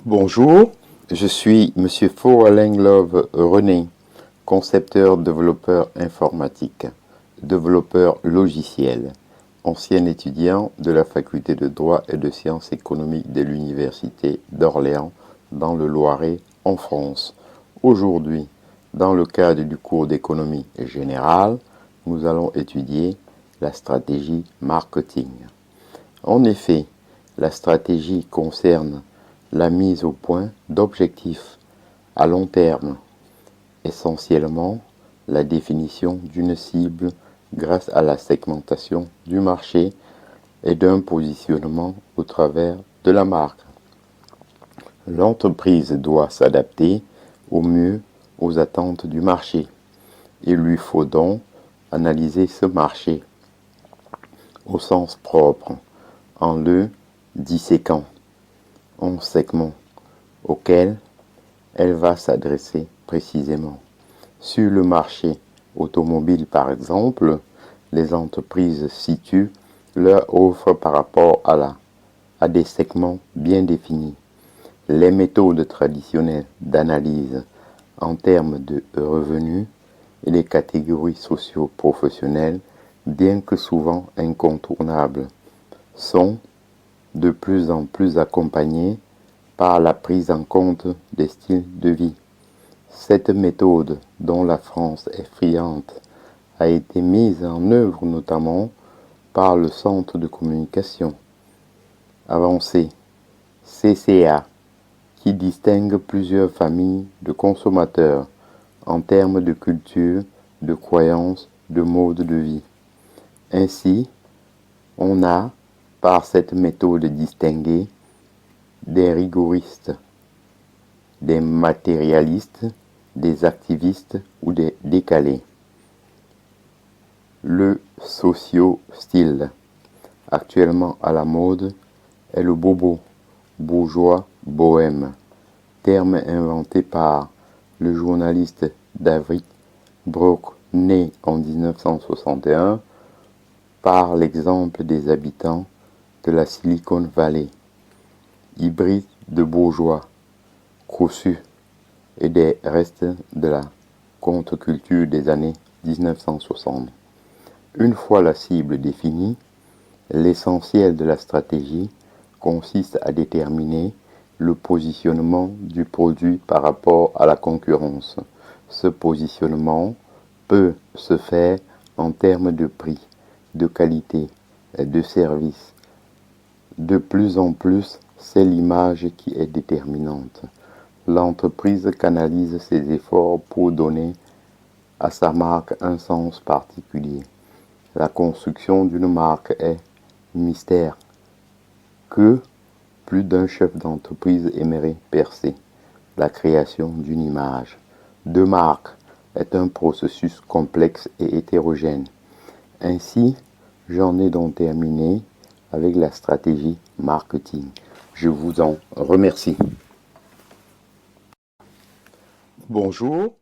Bonjour, je suis Monsieur Love René, concepteur développeur informatique, développeur logiciel, ancien étudiant de la faculté de droit et de sciences économiques de l'université d'Orléans dans le Loiret en France. Aujourd'hui, dans le cadre du cours d'économie générale, nous allons étudier la stratégie marketing. En effet, la stratégie concerne la mise au point d'objectifs à long terme, essentiellement la définition d'une cible grâce à la segmentation du marché et d'un positionnement au travers de la marque. L'entreprise doit s'adapter au mieux aux attentes du marché. Il lui faut donc analyser ce marché au sens propre, en le disséquant en segments auxquels elle va s'adresser précisément. Sur le marché automobile, par exemple, les entreprises situent leur offre par rapport à des segments bien définis. Les méthodes traditionnelles d'analyse en termes de revenus et les catégories socio-professionnelles, bien que souvent incontournables, sont de plus en plus accompagnées par la prise en compte des styles de vie. Cette méthode, dont la France est friande, a été mise en œuvre notamment par le Centre de communication avancée, CCA, qui distingue plusieurs familles de consommateurs en termes de culture, de croyances, de mode de vie. Ainsi, on a, par cette méthode distinguée, des rigoristes, des matérialistes, des activistes ou des décalés. Le socio-style, actuellement à la mode, est le bobo, bourgeois, bohème, terme inventé par le journaliste David Brooke, né en 1961, par l'exemple des habitants de la Silicon Valley, hybride de bourgeois, crossus et des restes de la contre-culture des années 1960. Une fois la cible définie, l'essentiel de la stratégie consiste à déterminer le positionnement du produit par rapport à la concurrence. Ce positionnement peut se faire en termes de prix, de qualité et de service. De plus en plus, c'est l'image qui est déterminante. L'entreprise canalise ses efforts pour donner à sa marque un sens particulier. La construction d'une marque est mystère que plus d'un chef d'entreprise aimerait percer. La création d'une image de marque est un processus complexe et hétérogène. Ainsi, j'en ai donc terminé avec la stratégie marketing. Je vous en remercie. Bonjour,